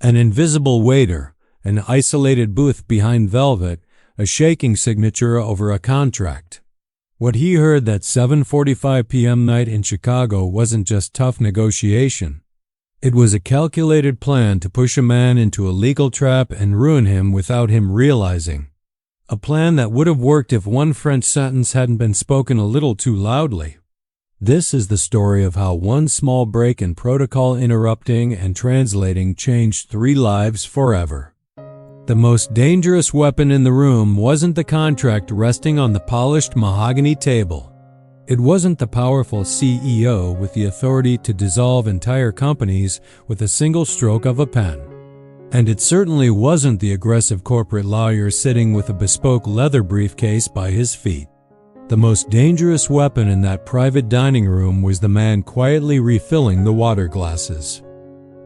An invisible waiter, an isolated booth behind velvet, a shaking signature over a contract. What he heard that 7:45 p.m. night in Chicago wasn't just tough negotiation. It was a calculated plan to push a man into a legal trap and ruin him without him realizing. A plan that would have worked if one French sentence hadn't been spoken a little too loudly. This is the story of how one small break in protocol interrupting and translating changed 3 lives forever. The most dangerous weapon in the room wasn't the contract resting on the polished mahogany table. It wasn't the powerful CEO with the authority to dissolve entire companies with a single stroke of a pen. And it certainly wasn't the aggressive corporate lawyer sitting with a bespoke leather briefcase by his feet. The most dangerous weapon in that private dining room was the man quietly refilling the water glasses.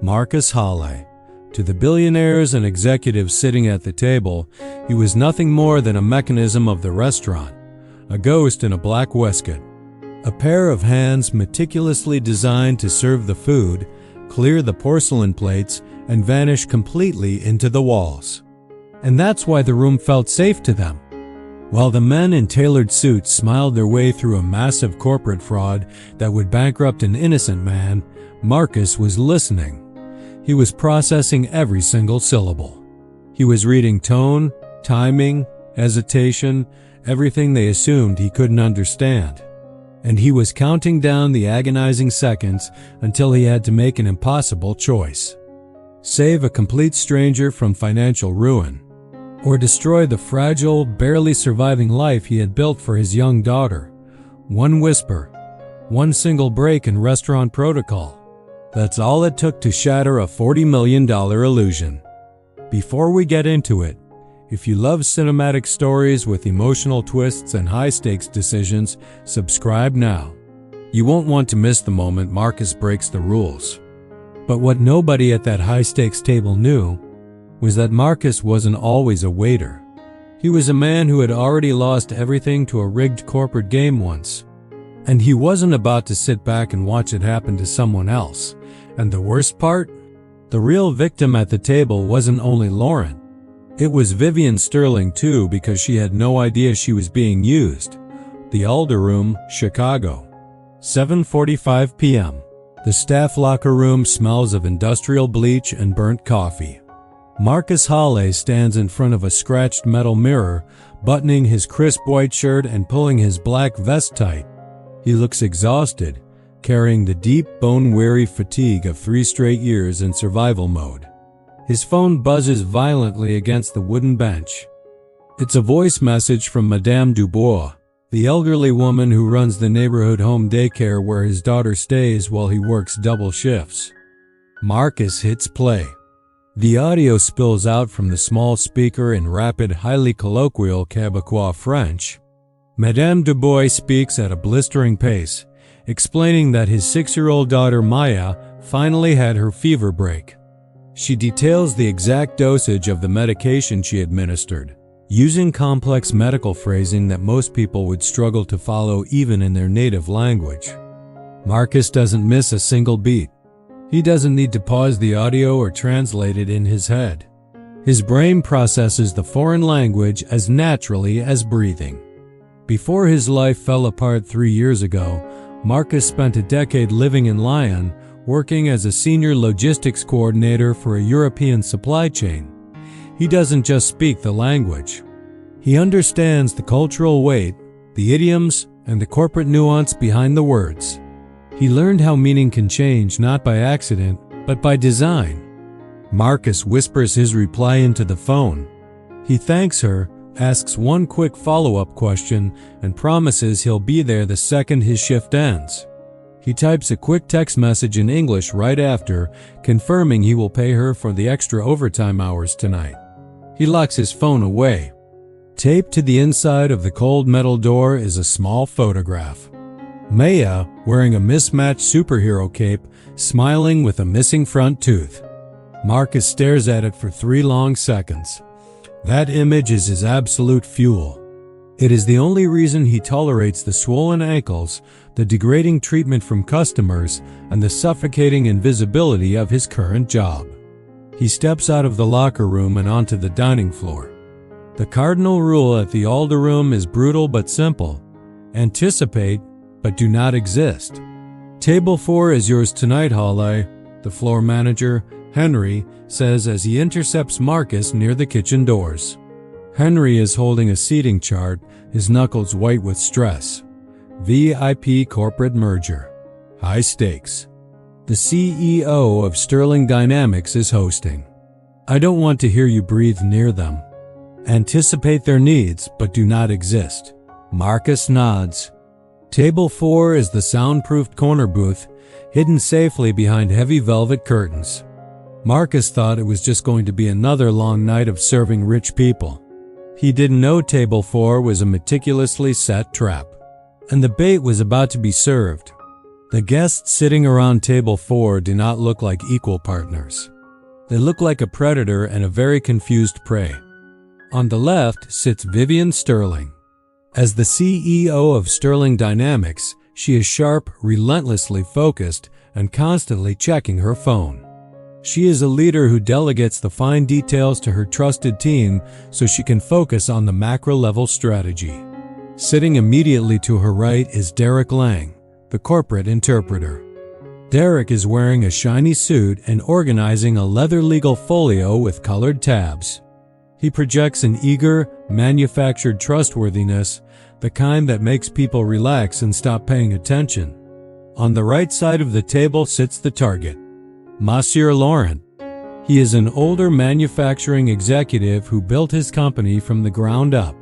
Marcus Halle. To the billionaires and executives sitting at the table, he was nothing more than a mechanism of the restaurant, a ghost in a black waistcoat. A pair of hands meticulously designed to serve the food, clear the porcelain plates, and vanish completely into the walls. And that's why the room felt safe to them. While the men in tailored suits smiled their way through a massive corporate fraud that would bankrupt an innocent man, Marcus was listening. He was processing every single syllable. He was reading tone, timing, hesitation, everything they assumed he couldn't understand. And he was counting down the agonizing seconds until he had to make an impossible choice. Save a complete stranger from financial ruin, or destroy the fragile, barely surviving life he had built for his young daughter. One whisper, one single break in restaurant protocol. That's all it took to shatter a $40 million illusion. Before we get into it, if you love cinematic stories with emotional twists and high-stakes decisions, subscribe now. You won't want to miss the moment Marcus breaks the rules. But what nobody at that high-stakes table knew was that Marcus wasn't always a waiter. He was a man who had already lost everything to a rigged corporate game once. And he wasn't about to sit back and watch it happen to someone else. And the worst part? The real victim at the table wasn't only Lauren. It was Vivian Sterling too, because she had no idea she was being used. The Alder Room, Chicago. 7:45 p.m. The staff locker room smells of industrial bleach and burnt coffee. Marcus Halle stands in front of a scratched metal mirror, buttoning his crisp white shirt and pulling his black vest tight. He looks exhausted, carrying the deep, bone-weary fatigue of 3 straight years in survival mode. His phone buzzes violently against the wooden bench. It's a voice message from Madame Dubois, the elderly woman who runs the neighborhood home daycare where his daughter stays while he works double shifts. Marcus hits play. The audio spills out from the small speaker in rapid, highly colloquial Quebecois French. Madame Dubois speaks at a blistering pace, explaining that his 6-year-old daughter Maya finally had her fever break. She details the exact dosage of the medication she administered, using complex medical phrasing that most people would struggle to follow even in their native language. Marcus doesn't miss a single beat. He doesn't need to pause the audio or translate it in his head. His brain processes the foreign language as naturally as breathing. Before his life fell apart 3 years ago, Marcus spent a decade living in Lyon, working as a senior logistics coordinator for a European supply chain. He doesn't just speak the language. He understands the cultural weight, the idioms, and the corporate nuance behind the words. He learned how meaning can change not by accident, but by design. Marcus whispers his reply into the phone. He thanks her, asks one quick follow-up question, and promises he'll be there the second his shift ends. He types a quick text message in English right after, confirming he will pay her for the extra overtime hours tonight. He locks his phone away. Taped to the inside of the cold metal door is a small photograph. Maya, wearing a mismatched superhero cape, smiling with a missing front tooth. Marcus stares at it for 3 long seconds. That image is his absolute fuel. It is the only reason he tolerates the swollen ankles, the degrading treatment from customers, and the suffocating invisibility of his current job. He steps out of the locker room and onto the dining floor. The cardinal rule at the Alder Room is brutal but simple. Anticipate, but do not exist. Table 4 is yours tonight, Halle, the floor manager, Henry, says as he intercepts Marcus near the kitchen doors. Henry is holding a seating chart, his knuckles white with stress. VIP corporate merger. High stakes. The CEO of Sterling Dynamics is hosting. I don't want to hear you breathe near them. Anticipate their needs, but do not exist. Marcus nods. Table 4 is the soundproofed corner booth, hidden safely behind heavy velvet curtains. Marcus thought it was just going to be another long night of serving rich people. He didn't know Table 4 was a meticulously set trap, and the bait was about to be served. The guests sitting around Table 4 do not look like equal partners. They look like a predator and a very confused prey. On the left sits Vivian Sterling. As the CEO of Sterling Dynamics, she is sharp, relentlessly focused, and constantly checking her phone. She is a leader who delegates the fine details to her trusted team so she can focus on the macro-level strategy. Sitting immediately to her right is Derek Lang, the corporate interpreter. Derek is wearing a shiny suit and organizing a leather legal folio with colored tabs. He projects an eager, manufactured trustworthiness, the kind that makes people relax and stop paying attention. On the right side of the table sits the target, Monsieur Laurent. He is an older manufacturing executive who built his company from the ground up.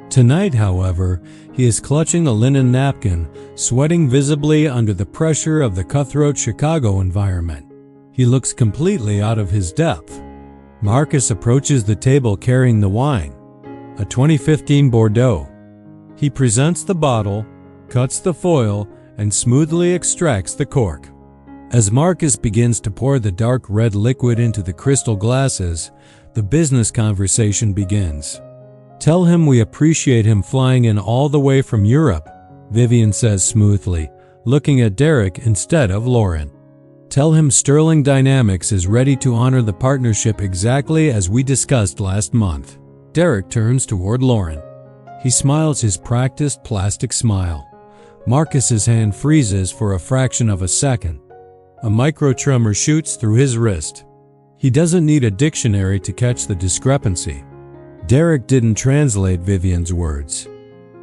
Tonight, however, he is clutching a linen napkin, sweating visibly under the pressure of the cutthroat Chicago environment. He looks completely out of his depth. Marcus approaches the table carrying the wine, a 2015 Bordeaux. He presents the bottle, cuts the foil, and smoothly extracts the cork. As Marcus begins to pour the dark red liquid into the crystal glasses, the business conversation begins. Tell him we appreciate him flying in all the way from Europe, Vivian says smoothly, looking at Derek instead of Laurent. Tell him Sterling Dynamics is ready to honor the partnership exactly as we discussed last month. Derek turns toward Laurent. He smiles his practiced plastic smile. Marcus's hand freezes for a fraction of a second. A micro-tremor shoots through his wrist. He doesn't need a dictionary to catch the discrepancy. Derek didn't translate Vivian's words.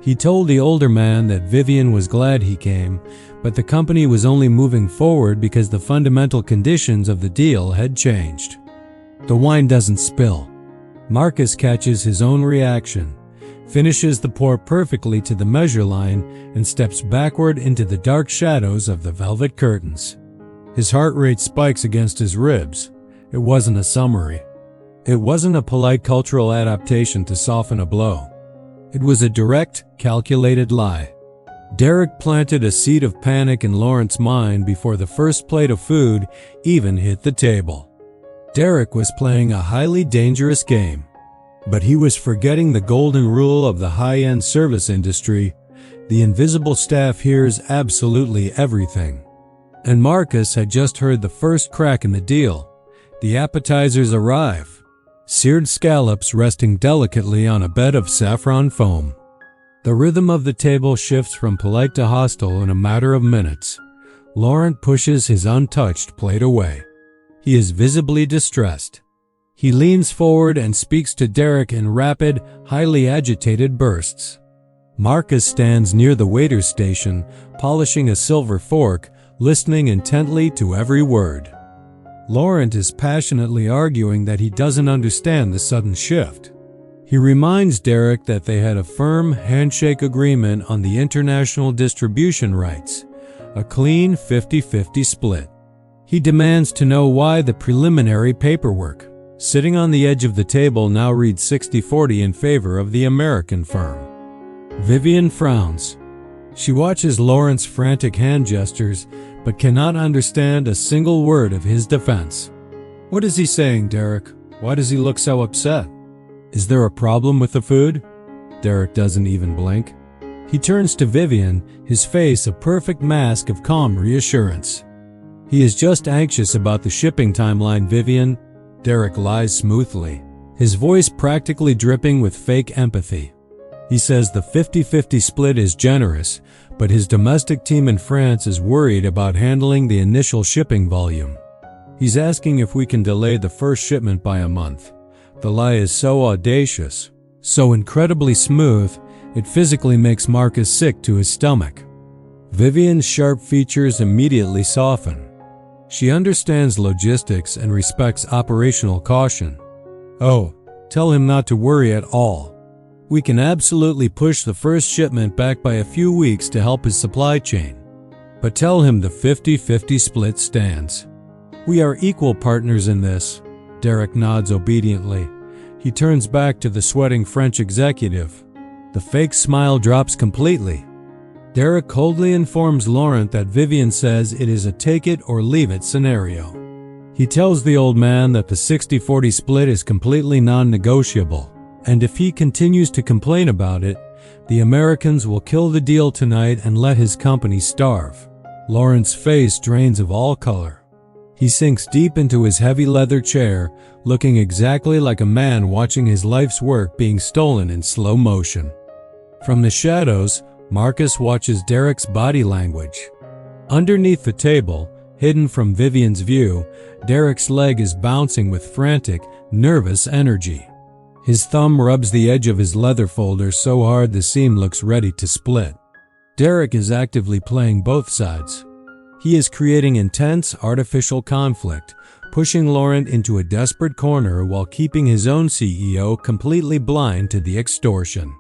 He told the older man that Vivian was glad he came, but the company was only moving forward because the fundamental conditions of the deal had changed. The wine doesn't spill. Marcus catches his own reaction, finishes the pour perfectly to the measure line, and steps backward into the dark shadows of the velvet curtains. His heart rate spikes against his ribs. It wasn't a summary. It wasn't a polite cultural adaptation to soften a blow. It was a direct, calculated lie. Derek planted a seed of panic in Laurent's mind before the first plate of food even hit the table. Derek was playing a highly dangerous game, but he was forgetting the golden rule of the high-end service industry. The invisible staff hears absolutely everything. And Marcus had just heard the first crack in the deal. The appetizers arrive. Seared scallops resting delicately on a bed of saffron foam. The rhythm of the table shifts from polite to hostile in a matter of minutes. Laurent pushes his untouched plate away. He is visibly distressed. He leans forward and speaks to Derek in rapid, highly agitated bursts. Marcus stands near the waiter's station, polishing a silver fork, listening intently to every word. Laurent is passionately arguing that he doesn't understand the sudden shift. He reminds Derek that they had a firm handshake agreement on the international distribution rights, a clean 50-50 split. He demands to know why the preliminary paperwork, sitting on the edge of the table, now reads 60-40 in favor of the American firm. Vivian frowns. She watches Laurent's frantic hand gestures, but cannot understand a single word of his defense. What is he saying, Derek? Why does he look so upset? Is there a problem with the food? Derek doesn't even blink. He turns to Vivian, his face a perfect mask of calm reassurance. He is just anxious about the shipping timeline, Vivian. Derek lies smoothly, his voice practically dripping with fake empathy. He says the 50-50 split is generous, but his domestic team in France is worried about handling the initial shipping volume. He's asking if we can delay the first shipment by a month. The lie is so audacious, so incredibly smooth, it physically makes Marcus sick to his stomach. Vivian's sharp features immediately soften. She understands logistics and respects operational caution. Oh, tell him not to worry at all. We can absolutely push the first shipment back by a few weeks to help his supply chain. But tell him the 50-50 split stands. We are equal partners in this. Derek nods obediently. He turns back to the sweating French executive. The fake smile drops completely. Derek coldly informs Laurent that Vivian says it is a take-it-or-leave-it scenario. He tells the old man that the 60-40 split is completely non-negotiable, and if he continues to complain about it, the Americans will kill the deal tonight and let his company starve. Laurent's face drains of all color. He sinks deep into his heavy leather chair, looking exactly like a man watching his life's work being stolen in slow motion. From the shadows, Marcus watches Derek's body language. Underneath the table, hidden from Vivian's view, Derek's leg is bouncing with frantic, nervous energy. His thumb rubs the edge of his leather folder so hard the seam looks ready to split. Derek is actively playing both sides. He is creating intense, artificial conflict, pushing Laurent into a desperate corner while keeping his own CEO completely blind to the extortion.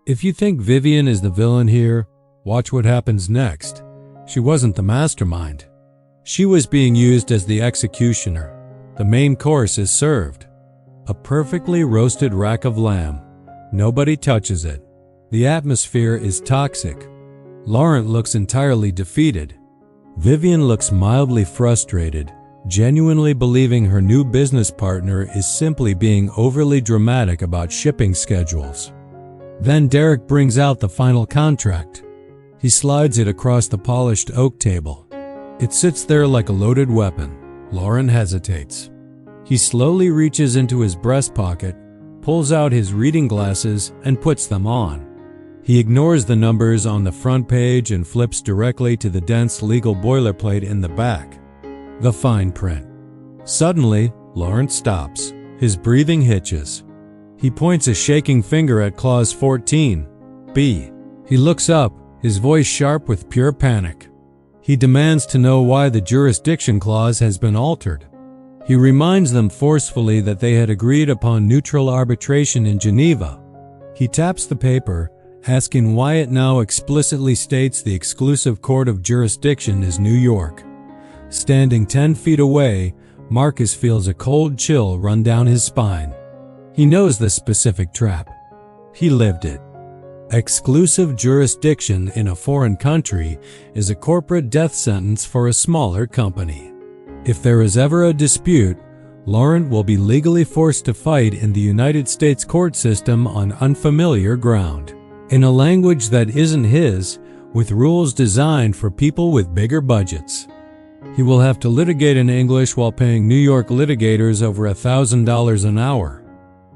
If you think Vivian is the villain here, watch what happens next. She wasn't the mastermind. She was being used as the executioner. The main course is served. A perfectly roasted rack of lamb. Nobody touches it. The atmosphere is toxic. Laurent looks entirely defeated. Vivian looks mildly frustrated, genuinely believing her new business partner is simply being overly dramatic about shipping schedules. Then Derek brings out the final contract. He slides it across the polished oak table. It sits there like a loaded weapon. Laurent hesitates. He slowly reaches into his breast pocket, pulls out his reading glasses, and puts them on. He ignores the numbers on the front page and flips directly to the dense legal boilerplate in the back. The fine print. Suddenly, Laurent stops. His breathing hitches. He points a shaking finger at Clause 14, B. He looks up, his voice sharp with pure panic. He demands to know why the jurisdiction clause has been altered. He reminds them forcefully that they had agreed upon neutral arbitration in Geneva. He taps the paper, asking why it now explicitly states the exclusive court of jurisdiction is New York. Standing 10 feet away, Marcus feels a cold chill run down his spine. He knows the specific trap. He lived it. Exclusive jurisdiction in a foreign country is a corporate death sentence for a smaller company. If there is ever a dispute, Laurent will be legally forced to fight in the United States court system on unfamiliar ground, in a language that isn't his, with rules designed for people with bigger budgets. He will have to litigate in English while paying New York litigators over $1,000 an hour.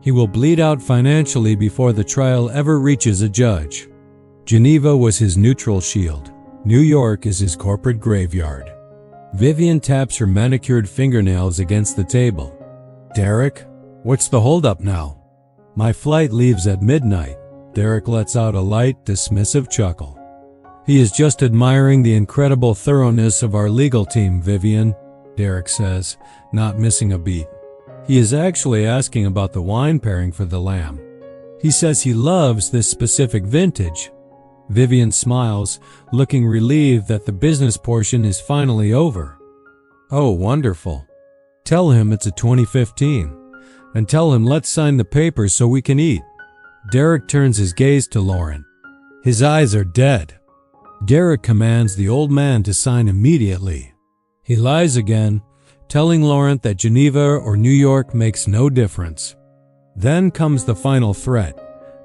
He will bleed out financially before the trial ever reaches a judge. Geneva was his neutral shield. New York is his corporate graveyard. Vivian taps her manicured fingernails against the table. Derek, what's the holdup now? My flight leaves at midnight. Derek lets out a light, dismissive chuckle. He is just admiring the incredible thoroughness of our legal team, Vivian, Derek says, not missing a beat. He is actually asking about the wine pairing for the lamb. He says he loves this specific vintage. Vivian smiles, looking relieved that the business portion is finally over. Oh, wonderful. Tell him it's a 2015, and tell him let's sign the papers so we can eat. Derek turns his gaze to Laurent. His eyes are dead. Derek commands the old man to sign immediately. He lies again, telling Laurent that Geneva or New York makes no difference. Then comes the final threat.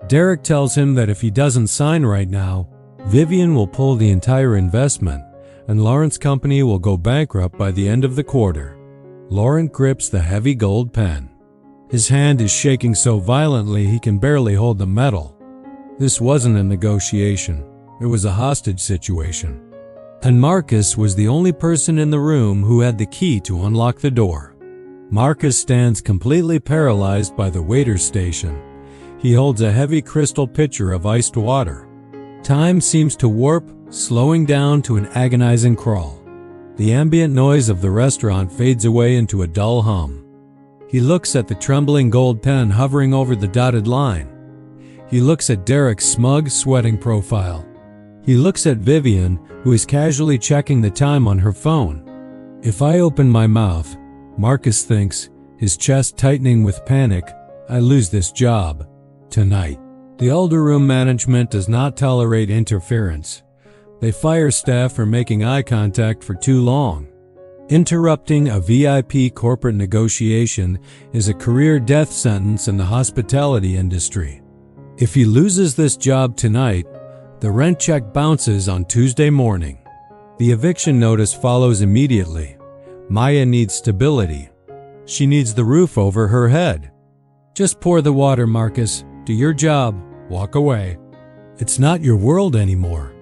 Derek tells him that if he doesn't sign right now, Vivian will pull the entire investment, and Laurent's company will go bankrupt by the end of the quarter. Laurent grips the heavy gold pen. His hand is shaking so violently he can barely hold the metal. This wasn't a negotiation. It was a hostage situation. And Marcus was the only person in the room who had the key to unlock the door. Marcus stands completely paralyzed by the waiter's station. He holds a heavy crystal pitcher of iced water. Time seems to warp, slowing down to an agonizing crawl. The ambient noise of the restaurant fades away into a dull hum. He looks at the trembling gold pen hovering over the dotted line. He looks at Derek's smug, sweating profile. He looks at Vivian, who is casually checking the time on her phone. If I open my mouth, Marcus thinks, his chest tightening with panic, I lose this job. Tonight. The older room management does not tolerate interference. They fire staff for making eye contact for too long. Interrupting a VIP corporate negotiation is a career death sentence in the hospitality industry. If he loses this job tonight, the rent check bounces on Tuesday morning. The eviction notice follows immediately. Maya needs stability. She needs the roof over her head. Just pour the water, Marcus. Do your job. Walk away. It's not your world anymore.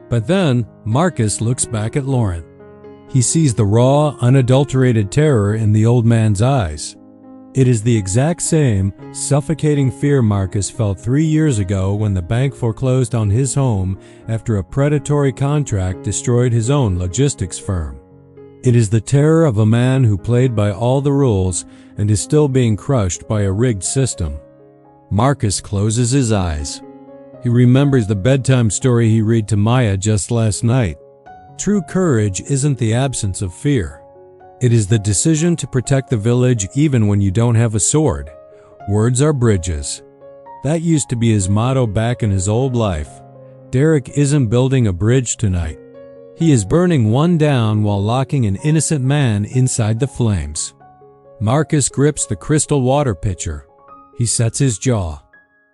But then, Marcus looks back at Laurent. He sees the raw, unadulterated terror in the old man's eyes. It is the exact same, suffocating fear Marcus felt 3 years ago when the bank foreclosed on his home after a predatory contract destroyed his own logistics firm. It is the terror of a man who played by all the rules and is still being crushed by a rigged system. Marcus closes his eyes. He remembers the bedtime story he read to Maya just last night. True courage isn't the absence of fear. It is the decision to protect the village even when you don't have a sword. Words are bridges. That used to be his motto back in his old life. Derek isn't building a bridge tonight. He is burning one down while locking an innocent man inside the flames. Marcus grips the crystal water pitcher. He sets his jaw.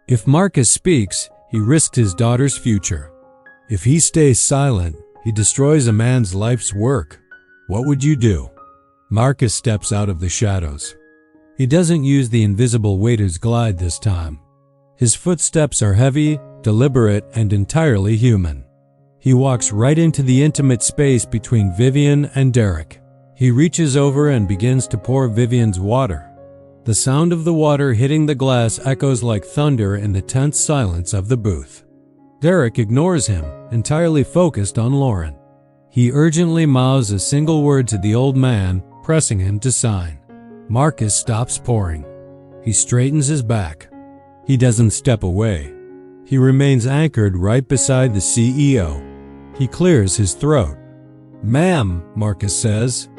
If Marcus speaks, he risks his daughter's future. If he stays silent, he destroys a man's life's work. What would you do? Marcus steps out of the shadows. He doesn't use the invisible waiter's glide this time. His footsteps are heavy, deliberate, and entirely human. He walks right into the intimate space between Vivian and Derek. He reaches over and begins to pour Vivian's water. The sound of the water hitting the glass echoes like thunder in the tense silence of the booth. Derek ignores him, entirely focused on Laurent. He urgently mouths a single word to the old man, pressing him to sign. Marcus stops pouring. He straightens his back. He doesn't step away. He remains anchored right beside the CEO. He clears his throat. "Ma'am," Marcus says.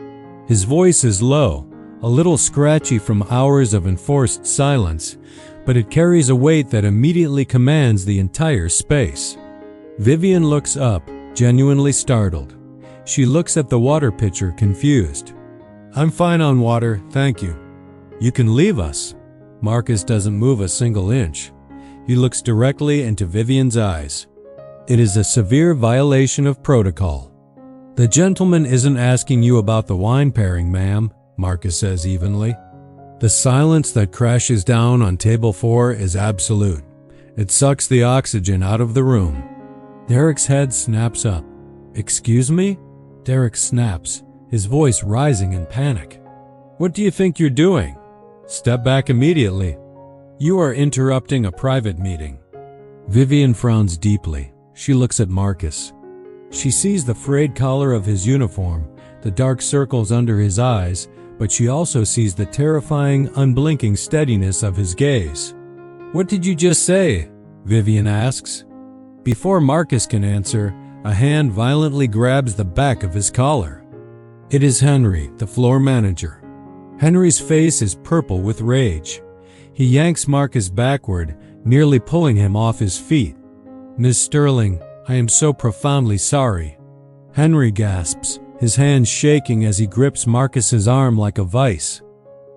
His voice is low, a little scratchy from hours of enforced silence, but it carries a weight that immediately commands the entire space. Vivian looks up, genuinely startled. She looks at the water pitcher, confused. "I'm fine on water, thank you. You can leave us." Marcus doesn't move a single inch. He looks directly into Vivian's eyes. It is a severe violation of protocol. "The gentleman isn't asking you about the wine pairing, ma'am," Marcus says evenly. The silence that crashes down on table 4 is absolute. It sucks the oxygen out of the room. Derek's head snaps up. "Excuse me?" Derek snaps, his voice rising in panic. "What do you think you're doing? Step back immediately. You are interrupting a private meeting." Vivian frowns deeply. She looks at Marcus. She sees the frayed collar of his uniform, the dark circles under his eyes, but she also sees the terrifying, unblinking steadiness of his gaze. "What did you just say?" Vivian asks. Before Marcus can answer, a hand violently grabs the back of his collar. It is Henry, the floor manager. Henry's face is purple with rage. He yanks Marcus backward, nearly pulling him off his feet. "Miss Sterling, I am so profoundly sorry." Henry gasps, his hands shaking as he grips Marcus's arm like a vice.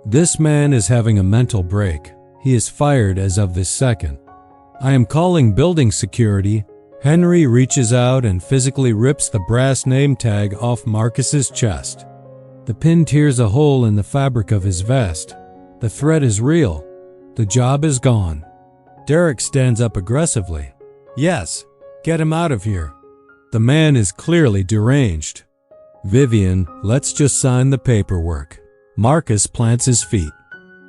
This man is having a mental break. He is fired as of this second. "I am calling building security." Henry reaches out and physically rips the brass name tag off Marcus's chest. The pin tears a hole in the fabric of his vest. The threat is real. The job is gone. Derek stands up aggressively. Yes, get him out of here. The man is clearly deranged. Vivian, let's just sign the paperwork. Marcus plants his feet.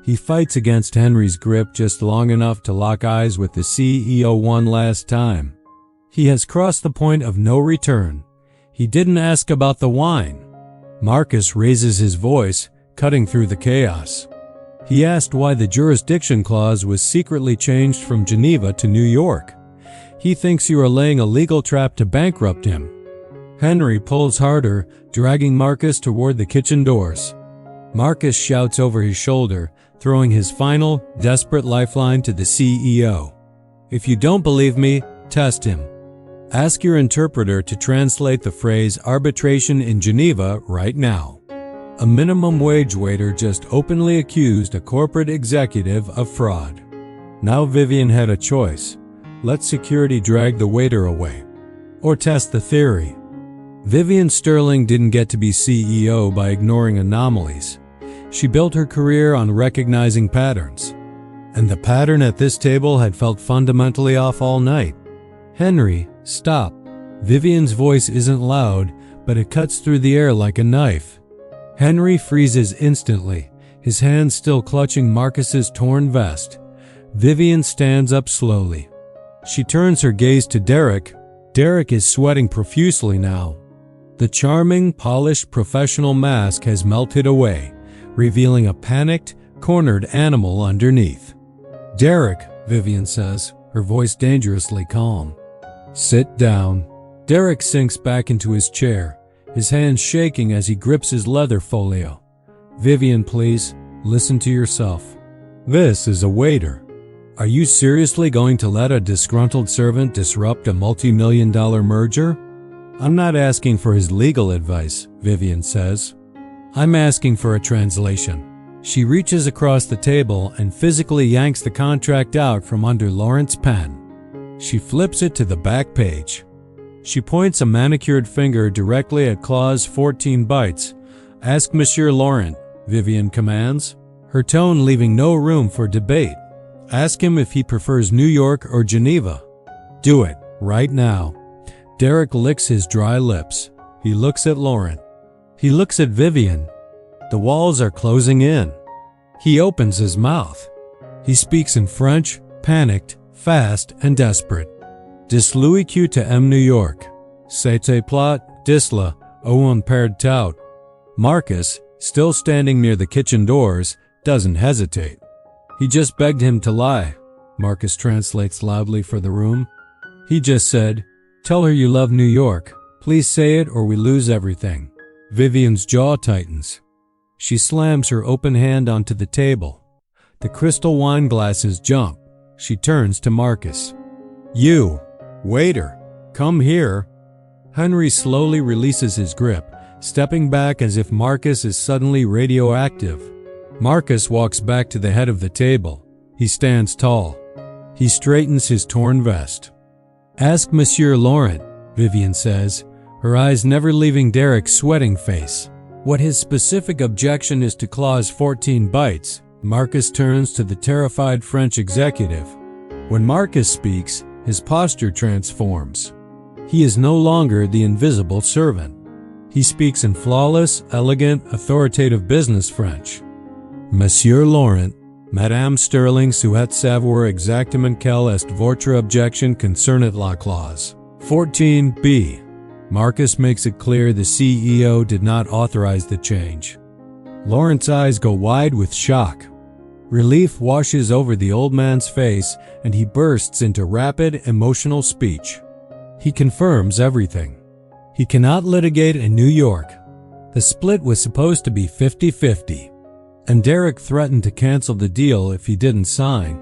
He fights against Henry's grip just long enough to lock eyes with the CEO one last time. He has crossed the point of no return. He didn't ask about the wine. Marcus raises his voice, cutting through the chaos. He asked why the jurisdiction clause was secretly changed from Geneva to New York. He thinks you are laying a legal trap to bankrupt him. Henry pulls harder, dragging Marcus toward the kitchen doors. Marcus shouts over his shoulder, throwing his final, desperate lifeline to the CEO. If you don't believe me, test him. Ask your interpreter to translate the phrase arbitration in Geneva right now. A minimum wage waiter just openly accused a corporate executive of fraud. Now Vivian had a choice. Let security drag the waiter away. Or test the theory. Vivian Sterling didn't get to be CEO by ignoring anomalies. She built her career on recognizing patterns. And the pattern at this table had felt fundamentally off all night. Henry, stop. Vivian's voice isn't loud, but it cuts through the air like a knife. Henry freezes instantly, his hands still clutching Marcus's torn vest. Vivian stands up slowly. She turns her gaze to Derek. Derek is sweating profusely now. The charming, polished professional mask has melted away, revealing a panicked, cornered animal underneath. Derek, Vivian says, her voice dangerously calm. Sit down. Derek sinks back into his chair, his hands shaking as he grips his leather folio. Vivian, please, listen to yourself. This is a waiter. Are you seriously going to let a disgruntled servant disrupt a multi-million-dollar merger? I'm not asking for his legal advice, Vivian says. I'm asking for a translation. She reaches across the table and physically yanks the contract out from under Laurent's pen. She flips it to the back page. She points a manicured finger directly at clause 14 bytes. Ask Monsieur Laurent, Vivian commands, her tone leaving no room for debate. Ask him if he prefers New York or Geneva. Do it, right now. Derek licks his dry lips. He looks at Laurent. He looks at Vivian. The walls are closing in. He opens his mouth. He speaks in French, panicked, fast, and desperate. Dis Louis Q to M New York. C'était plot, disla, ou un perd tout. Marcus, still standing near the kitchen doors, doesn't hesitate. He just begged him to lie. Marcus translates loudly for the room. He just said, tell her you love New York. Please say it or we lose everything. Vivian's jaw tightens. She slams her open hand onto the table. The crystal wine glasses jump. She turns to Marcus. You, waiter, come here. Henry slowly releases his grip, stepping back as if Marcus is suddenly radioactive. Marcus walks back to the head of the table. He stands tall. He straightens his torn vest. Ask Monsieur Laurent, Vivian says, her eyes never leaving Derek's sweating face. What his specific objection is to clause 14 bytes. Marcus turns to the terrified French executive. When Marcus speaks, his posture transforms. He is no longer the invisible servant. He speaks in flawless, elegant, authoritative business French. Monsieur Laurent, Madame Sterling souhaite savoir exactement quelle est votre objection concernant la clause 14b. Marcus makes it clear the CEO did not authorize the change. Laurent's eyes go wide with shock. Relief washes over the old man's face and he bursts into rapid, emotional speech. He confirms everything. He cannot litigate in New York. The split was supposed to be 50-50. And Derek threatened to cancel the deal if he didn't sign.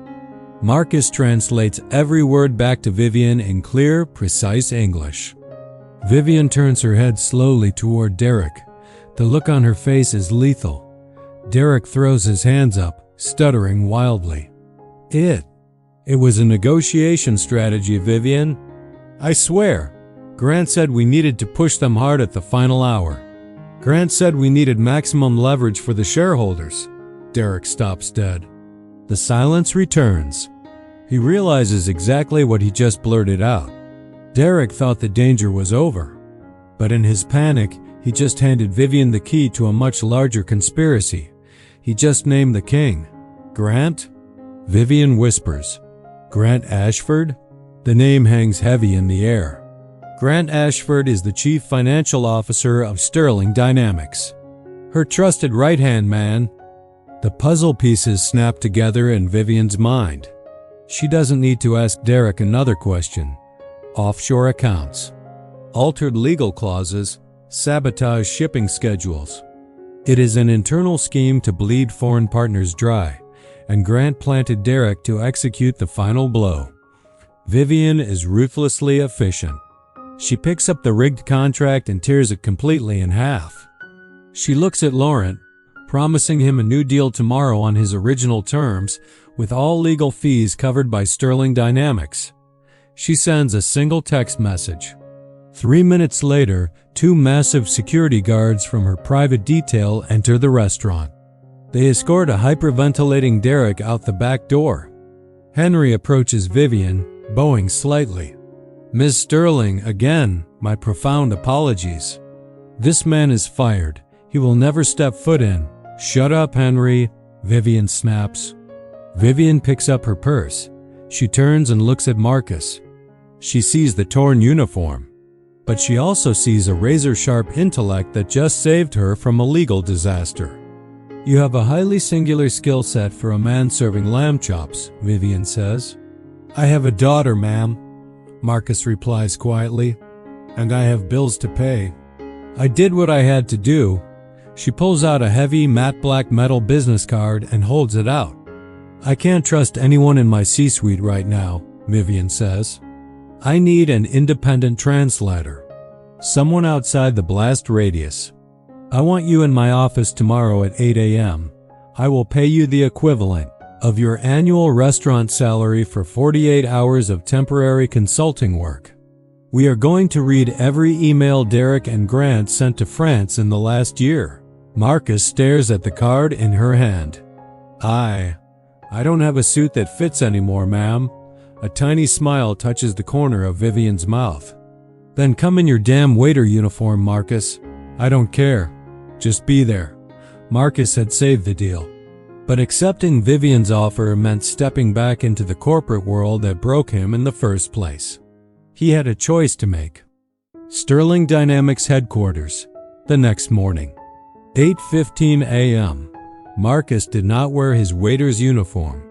Marcus translates every word back to Vivian in clear, precise English. Vivian turns her head slowly toward Derek. The look on her face is lethal. Derek throws his hands up, stuttering wildly. It was a negotiation strategy, Vivian. I swear, Grant said we needed to push them hard at the final hour. Grant said we needed maximum leverage for the shareholders. Derek stops dead. The silence returns. He realizes exactly what he just blurted out. Derek thought the danger was over. But in his panic, he just handed Vivian the key to a much larger conspiracy. He just named the king. Grant? Vivian whispers. Grant Ashford? The name hangs heavy in the air. Grant Ashford is the chief financial officer of Sterling Dynamics. Her trusted right-hand man. The puzzle pieces snap together in Vivian's mind. She doesn't need to ask Derek another question. Offshore accounts, altered legal clauses, sabotage shipping schedules. It is an internal scheme to bleed foreign partners dry, and Grant planted Derek to execute the final blow. Vivian is ruthlessly efficient. She picks up the rigged contract and tears it completely in half. She looks at Laurent, promising him a new deal tomorrow on his original terms, with all legal fees covered by Sterling Dynamics. She sends a single text message. 3 minutes later, 2 massive security guards from her private detail enter the restaurant. They escort a hyperventilating Derek out the back door. Henry approaches Vivian, bowing slightly. Ms. Sterling, again, my profound apologies. This man is fired. He will never step foot in. Shut up, Henry, Vivian snaps. Vivian picks up her purse. She turns and looks at Marcus. She sees the torn uniform. But she also sees a razor-sharp intellect that just saved her from a legal disaster. You have a highly singular skill set for a man serving lamb chops, Vivian says. I have a daughter, ma'am, Marcus replies quietly, and I have bills to pay. I did what I had to do. She pulls out a heavy matte black metal business card and holds it out. I can't trust anyone in my C-suite right now, Vivian says. I need an independent translator. Someone outside the blast radius. I want you in my office tomorrow at 8 a.m. I will pay you the equivalent of your annual restaurant salary for 48 hours of temporary consulting work. We are going to read every email Derek and Grant sent to France in the last year. Marcus stares at the card in her hand. I don't have a suit that fits anymore, ma'am. A tiny smile touches the corner of Vivian's mouth. Then come in your damn waiter uniform, Marcus. I don't care. Just be there. Marcus had saved the deal. But accepting Vivian's offer meant stepping back into the corporate world that broke him in the first place. He had a choice to make. Sterling Dynamics headquarters, the next morning. 8:15 a.m. Marcus did not wear his waiter's uniform.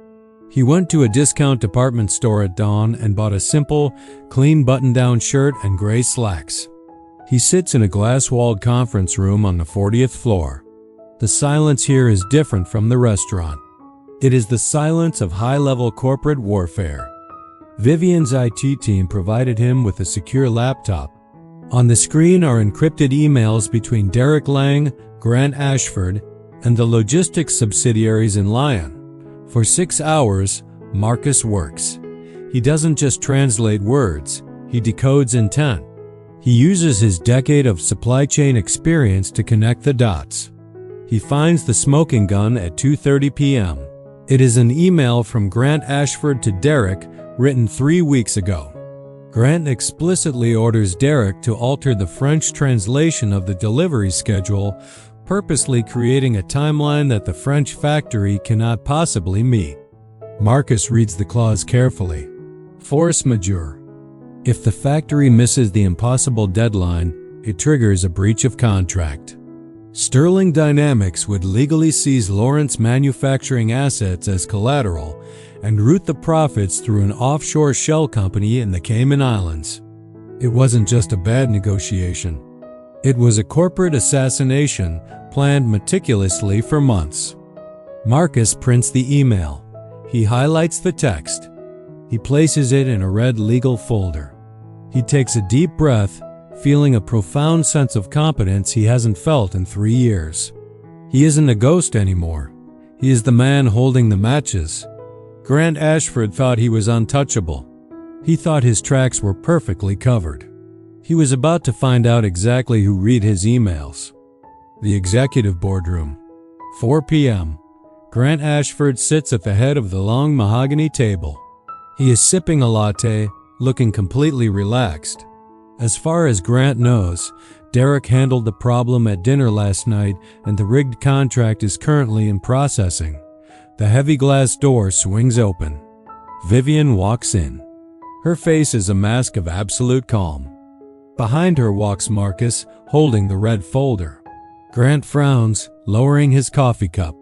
He went to a discount department store at dawn and bought a simple, clean button-down shirt and gray slacks. He sits in a glass-walled conference room on the 40th floor. The silence here is different from the restaurant. It is the silence of high-level corporate warfare. Vivian's IT team provided him with a secure laptop. On the screen are encrypted emails between Derek Lang, Grant Ashford, and the logistics subsidiaries in Lyon. For 6 hours, Marcus works. He doesn't just translate words, he decodes intent. He uses his decade of supply chain experience to connect the dots. He finds the smoking gun at 2:30 p.m. It is an email from Grant Ashford to Derek, written 3 weeks ago. Grant explicitly orders Derek to alter the French translation of the delivery schedule, purposely creating a timeline that the French factory cannot possibly meet. Marcus reads the clause carefully. Force majeure. If the factory misses the impossible deadline, it triggers a breach of contract. Sterling Dynamics would legally seize Laurent's manufacturing assets as collateral and route the profits through an offshore shell company in the Cayman Islands. It wasn't just a bad negotiation. It was a corporate assassination planned meticulously for months. Marcus prints the email. He highlights the text. He places it in a red legal folder. He takes a deep breath, feeling a profound sense of competence he hasn't felt in 3 years. He isn't a ghost anymore. He is the man holding the matches. Grant Ashford thought he was untouchable. He thought his tracks were perfectly covered. He was about to find out exactly who read his emails. The executive boardroom. 4 p.m. Grant Ashford sits at the head of the long mahogany table. He is sipping a latte, looking completely relaxed. As far as Grant knows, Derek handled the problem at dinner last night and the rigged contract is currently in processing. The heavy glass door swings open. Vivian walks in. Her face is a mask of absolute calm. Behind her walks Marcus, holding the red folder. Grant frowns, lowering his coffee cup.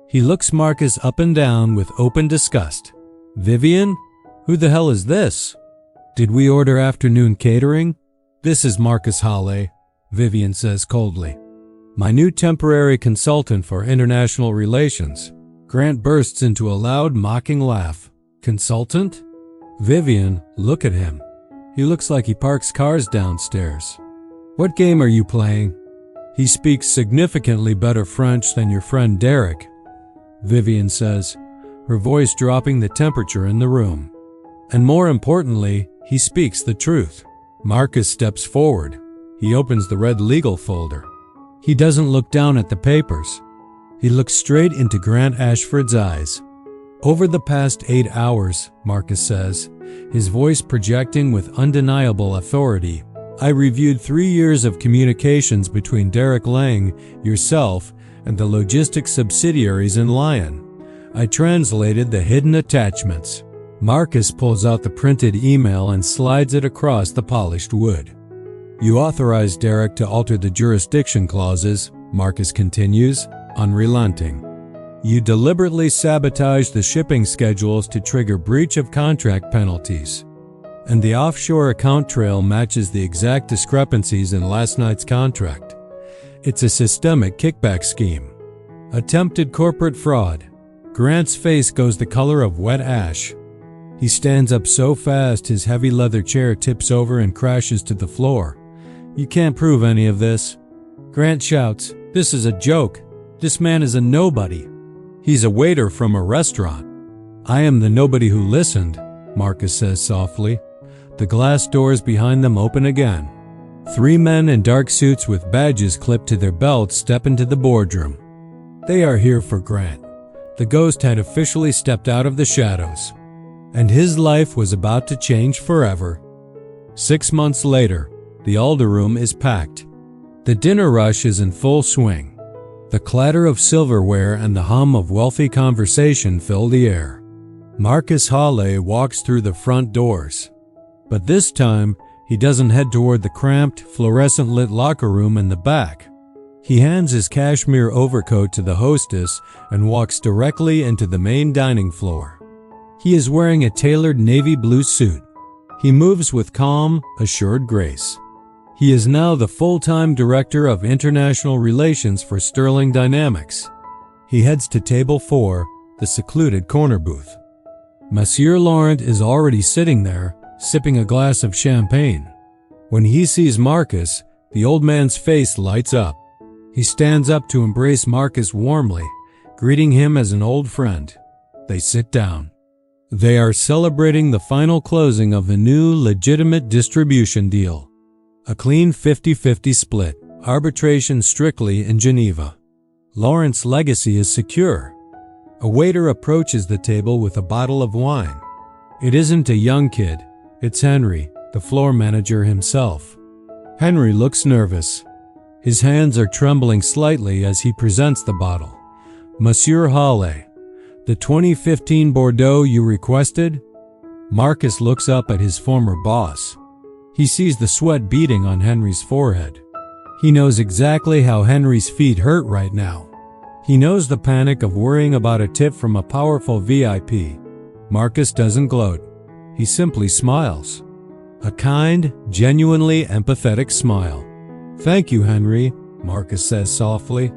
He looks Marcus up and down with open disgust. Vivian? Who the hell is this? Did we order afternoon catering? This is Marcus Hawley, Vivian says coldly. My new temporary consultant for international relations. Grant bursts into a loud, mocking laugh. Consultant? Vivian, look at him. He looks like he parks cars downstairs. What game are you playing? He speaks significantly better French than your friend Derek, Vivian says, her voice dropping the temperature in the room. And more importantly, he speaks the truth. Marcus steps forward. He opens the red legal folder. He doesn't look down at the papers. He looks straight into Grant Ashford's eyes. Over the past 8 hours, Marcus says, his voice projecting with undeniable authority, I reviewed 3 years of communications between Derek Lang, yourself, and the logistics subsidiaries in Lyon. I translated the hidden attachments. Marcus pulls out the printed email and slides it across the polished wood. You authorized Derek to alter the jurisdiction clauses, Marcus continues, unrelenting. You deliberately sabotaged the shipping schedules to trigger breach of contract penalties. And the offshore account trail matches the exact discrepancies in last night's contract. It's a systemic kickback scheme. Attempted corporate fraud. Grant's face goes the color of wet ash. He stands up so fast his heavy leather chair tips over and crashes to the floor. You can't prove any of this. Grant shouts, This is a joke. This man is a nobody. He's a waiter from a restaurant. I am the nobody who listened, Marcus says softly. The glass doors behind them open again. 3 men in dark suits with badges clipped to their belts step into the boardroom. They are here for Grant. The ghost had officially stepped out of the shadows, and his life was about to change forever. 6 months later, the Alder room is packed. The dinner rush is in full swing. The clatter of silverware and the hum of wealthy conversation fill the air. Marcus Hawley walks through the front doors. But this time, he doesn't head toward the cramped, fluorescent-lit locker room in the back. He hands his cashmere overcoat to the hostess and walks directly into the main dining floor. He is wearing a tailored navy blue suit. He moves with calm, assured grace. He is now the full-time director of international relations for Sterling Dynamics. He heads to table 4, the secluded corner booth. Monsieur Laurent is already sitting there, sipping a glass of champagne. When he sees Marcus, the old man's face lights up. He stands up to embrace Marcus warmly, greeting him as an old friend. They sit down. They are celebrating the final closing of the new legitimate distribution deal. A clean 50-50 split, arbitration strictly in Geneva. Laurent's legacy is secure. A waiter approaches the table with a bottle of wine. It isn't a young kid. It's Henry, the floor manager himself. Henry looks nervous. His hands are trembling slightly as he presents the bottle. Monsieur Hawley, the 2015 Bordeaux you requested? Marcus looks up at his former boss. He sees the sweat beading on Henry's forehead. He knows exactly how Henry's feet hurt right now. He knows the panic of worrying about a tip from a powerful VIP. Marcus doesn't gloat. He simply smiles. A kind, genuinely empathetic smile. Thank you, Henry, Marcus says softly.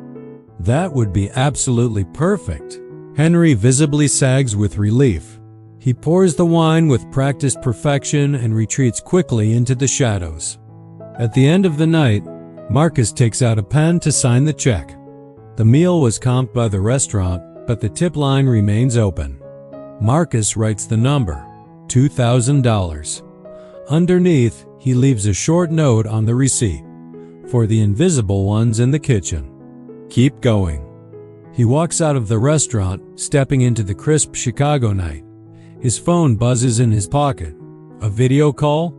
That would be absolutely perfect. Henry visibly sags with relief. He pours the wine with practiced perfection and retreats quickly into the shadows. At the end of the night, Marcus takes out a pen to sign the check. The meal was comped by the restaurant, but the tip line remains open. Marcus writes the number. $2,000. Underneath, he leaves a short note on the receipt. For the invisible ones in the kitchen. Keep going. He walks out of the restaurant, stepping into the crisp Chicago night. His phone buzzes in his pocket. A video call?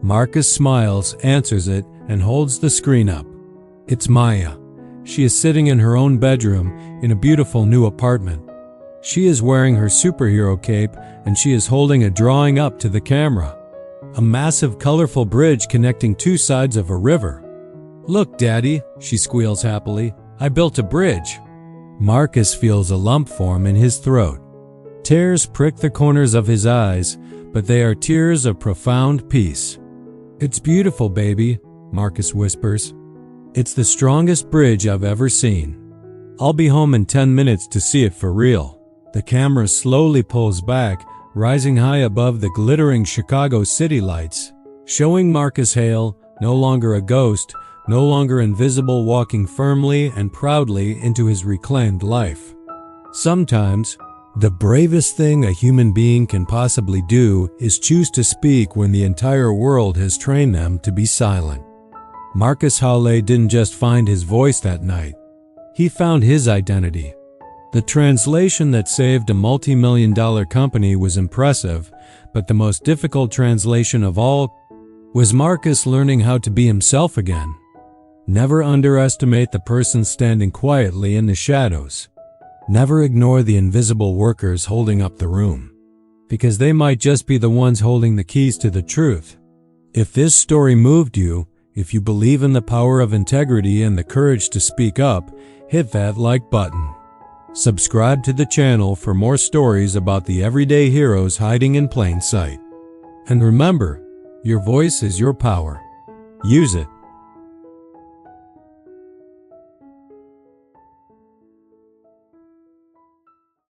Marcus smiles, answers it, and holds the screen up. It's Maya. She is sitting in her own bedroom in a beautiful new apartment. She is wearing her superhero cape and she is holding a drawing up to the camera. A massive, colorful bridge connecting two sides of a river. Look, Daddy, she squeals happily. I built a bridge. Marcus feels a lump form in his throat. Tears prick the corners of his eyes, but they are tears of profound peace. It's beautiful, baby, Marcus whispers. It's the strongest bridge I've ever seen. I'll be home in 10 minutes to see it for real. The camera slowly pulls back, rising high above the glittering Chicago city lights, showing Marcus Hale, no longer a ghost, no longer invisible, walking firmly and proudly into his reclaimed life. Sometimes, the bravest thing a human being can possibly do is choose to speak when the entire world has trained them to be silent. Marcus Hale didn't just find his voice that night. He found his identity. The translation that saved a multi-million-dollar company was impressive, but the most difficult translation of all was Marcus learning how to be himself again. Never underestimate the person standing quietly in the shadows. Never ignore the invisible workers holding up the room, because they might just be the ones holding the keys to the truth. If this story moved you, if you believe in the power of integrity and the courage to speak up, hit that like button. Subscribe to the channel for more stories about the everyday heroes hiding in plain sight. And remember, your voice is your power. Use it.